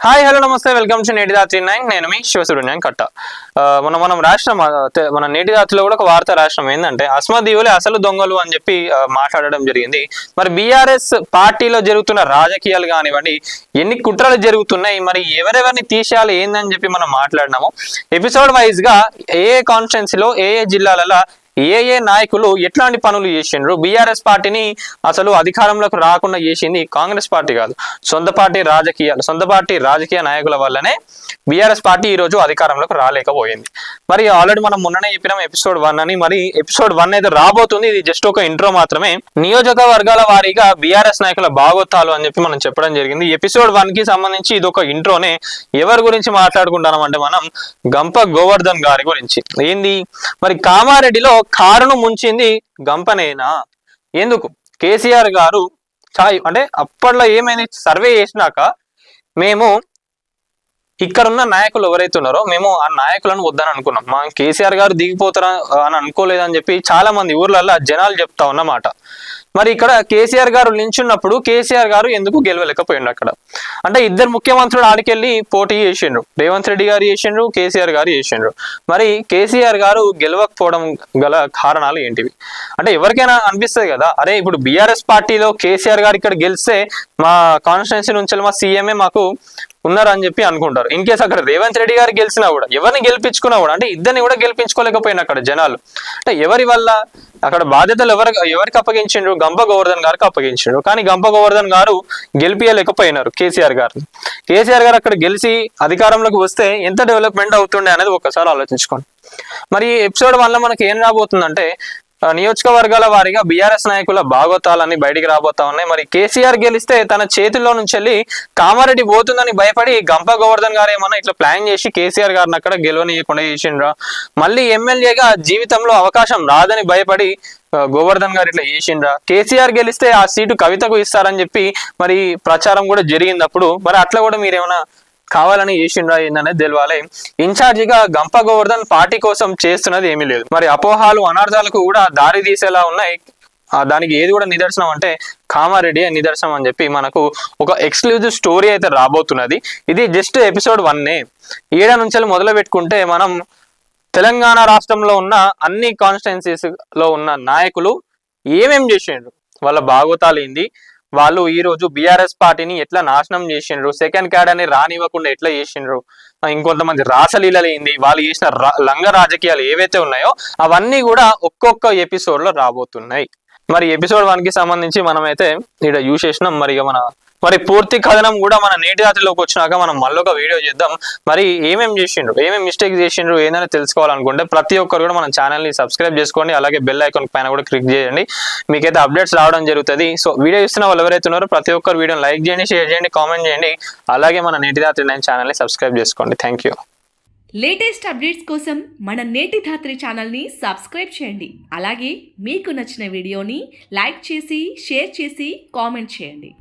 Hi hello నమస్తే welcome to నేటి దాత్రి 9 నేను మీ శివసుబ్రహ్మణ్యం కట్ట. మనం రాష్ట్రం మన నేటి దాత్రిలో కూడా ఒక వార్త రాష్ట్రం ఏంటంటే అస్మదీయులే అసలు దొంగలు అని చెప్పి మాట్లాడడం జరిగింది. మరి బీఆర్ఎస్ పార్టీలో జరుగుతున్న రాజకీయాలు కానివ్వండి, ఎన్ని కుట్రలు జరుగుతున్నాయి, మరి ఎవరెవరిని తీసేయాలి ఏందని చెప్పి మనం మాట్లాడినాము. ఎపిసోడ్ వైజ్ గా ఏ కాన్స్టిట్యున్సీలో ఏ జిల్లాలలో ఏ నాయకులు ఎట్లాంటి పనులు చేసిండ్రు, బీఆర్ఎస్ పార్టీని అసలు అధికారంలోకి రాకుండా చేసింది కాంగ్రెస్ పార్టీ కాదు, సొంత పార్టీ రాజకీయ నాయకుల వల్లనే బీఆర్ఎస్ పార్టీ ఈ రోజు అధికారంలోకి రాలేకపోయింది. మరి ఆల్రెడీ మనం మొన్ననే చెప్పినాం ఎపిసోడ్ 1 అని. మరి ఎపిసోడ్ 1 అయితే రాబోతుంది. ఇది జస్ట్ ఒక ఇంట్రో మాత్రమే. నియోజకవర్గాల వారీగా బీఆర్ఎస్ నాయకుల బాగోతాలు అని చెప్పి మనం చెప్పడం జరిగింది. ఎపిసోడ్ 1 కి సంబంధించి ఇది ఒక ఇంట్రోనే. ఎవరి గురించి మాట్లాడుకుంటున్నాం అంటే మనం గంప గోవర్ధన్ గారి గురించి. ఏంది మరి కామారెడ్డిలో కారును ముంచింది గంపనేనా? ఎందుకు? కేసీఆర్ గారు అంటే అప్పట్లో ఏమైంది, సర్వే చేసినాక మేము ఇక్కడున్న నాయకులు ఎవరైతే ఉన్నారో మేము ఆ నాయకులను వద్దని అనుకున్నాం. మా కేసీఆర్ గారు దిగిపోతారా అని అనుకోలేదని చెప్పి చాలా మంది ఊర్లలో జనాలు చెప్తా ఉన్నమాట. మరి ఇక్కడ కేసీఆర్ గారు నించున్నప్పుడు కేసీఆర్ గారు ఎందుకు గెలవలేకపోయిండు? అక్కడ అంటే ఇద్దరు ముఖ్యమంత్రులు ఆడికెళ్ళి పోటీ చేసిండ్రు. రేవంత్ రెడ్డి గారు చేసిండ్రు, కేసీఆర్ గారు చేసిండ్రు. మరి కేసీఆర్ గారు గెలవకపోవడం గల కారణాలు ఏంటివి అంటే ఎవరికైనా అనిపిస్తుంది కదా, అరే ఇప్పుడు బీఆర్ఎస్ పార్టీలో కేసీఆర్ గారు ఇక్కడ గెలిస్తే మా కాన్స్టిట్యున్సీ నుంచి మా సీఎంఏ మాకు ఉన్నారు అని చెప్పి అనుకుంటారు. ఇన్ కేసు అక్కడ రేవంత్ రెడ్డి గారు గెలిచినా కూడా, ఎవరిని గెలిపించుకున్నా కూడా, అంటే ఇద్దరిని కూడా గెలిపించుకోలేకపోయినా అక్కడ జనాలు. అంటే ఎవరి వల్ల అక్కడ బాధ్యతలు ఎవరికి అప్పగించిండ్రు? గంప గోవర్ధన్ గారికి అప్పగించిండ్రు. కానీ గంప గోవర్ధన్ గారు గెలిపియలేకపోయినారు కేసీఆర్ గారు. కేసీఆర్ గారు అక్కడ గెలిచి అధికారంలోకి వస్తే ఎంత డెవలప్మెంట్ అవుతుండే అనేది ఒక్కసారి ఆలోచించుకోండి. మరి ఎపిసోడ్ 1 లో మనకి ఏం రాబోతుందంటే నియోజకవర్గాల వారీగా బీఆర్ఎస్ నాయకుల భాగోతాలన్నీ బయటికి రాబోతా ఉన్నాయి. మరి కేసీఆర్ గెలిస్తే తన చేతుల్లో నుంచి వెళ్ళి కామారెడ్డి పోతుందని భయపడి గంప గోవర్ధన్ గారు ఏమన్నా ఇట్లా ప్లాన్ చేసి కేసీఆర్ గారిని అక్కడ గెలవనీయకుండా చేసిండ్రా? మళ్ళీ ఎమ్మెల్యేగా జీవితంలో అవకాశం రాదని భయపడి గోవర్ధన్ గారు ఇట్లా చేసిండ్రా? కేసీఆర్ గెలిస్తే ఆ సీటు కవితకు ఇస్తారని చెప్పి మరి ప్రచారం కూడా జరిగింది అప్పుడు. మరి అట్లా కూడా మీరేమన్నా కావాలని చేసిండ్రా ఏందనేది తెలియాలి. ఇన్ఛార్జిగా గంప గోవర్ధన్ పార్టీ కోసం చేస్తున్నది ఏమీ లేదు. మరి అపోహాలు అనర్థాలకు కూడా దారి తీసేలా ఉన్నాయి. దానికి ఏది కూడా నిదర్శనం అంటే కామారెడ్డి నిదర్శనం అని చెప్పి మనకు ఒక ఎక్స్క్లూజివ్ స్టోరీ అయితే రాబోతున్నది. ఇది జస్ట్ ఎపిసోడ్ 1. 7 నుంచి మొదలు పెట్టుకుంటే మనం తెలంగాణ రాష్ట్రంలో ఉన్న అన్ని కాన్స్టిట్యున్సీస్ లో ఉన్న నాయకులు ఏమేం చేసిండ్రు, వాళ్ళ భాగోతాలు ఏంది, వాళ్ళు ఈ రోజు బీఆర్ఎస్ పార్టీని ఎట్లా నాశనం చేసిండ్రు, సెకండ్ క్యాడర్ని రానివ్వకుండా ఎట్లా చేసిండ్రు, ఇంకొంతమంది రాసలీలలు ఏంది, వాళ్ళు చేసిన లంగ రాజకీయాలు ఏవైతే ఉన్నాయో అవన్నీ కూడా ఒక్కొక్క ఎపిసోడ్ లో రాబోతున్నాయి. మరి ఎపిసోడ్ 1 కి సంబంధించి మనమైతే ఇక్కడ యూజ్ చేసినాం. మరి పూర్తి కథనం కూడా మన నేటి రాత్రిలోకి వచ్చినాక మనం మళ్ళీ ఒక వీడియో చేద్దాం. మరి ఏమేమి చేసిండ్రు, ఏమేమి మిస్టేక్ చేసిండ్రు ఏందని తెలుసుకోవాలనుకుంటే ప్రతి ఒక్కరు కూడా మన ఛానల్ని సబ్స్క్రైబ్ చేసుకోండి. అలాగే బెల్ ఐకాన్ పైన కూడా క్లిక్ చేయండి, మీకైతే అప్డేట్స్ రావడం జరుగుతుంది. సో వీడియో ఇస్తున్న వాళ్ళు ఎవరైతే ఉన్నారో ప్రతి ఒక్కరు వీడియోని లైక్ చేయండి, షేర్ చేయండి, కామెంట్ చేయండి. అలాగే మన నేటి రాత్రి 9 ఛానల్ని సబ్స్క్రైబ్ చేసుకోండి. Thank you. లేటెస్ట్ అప్డేట్స్ కోసం మన నేటి ధాత్రి ఛానల్ని సబ్స్క్రైబ్ చేయండి. అలాగే మీకు నచ్చిన వీడియోని లైక్ చేసి షేర్ చేసి కామెంట్ చేయండి.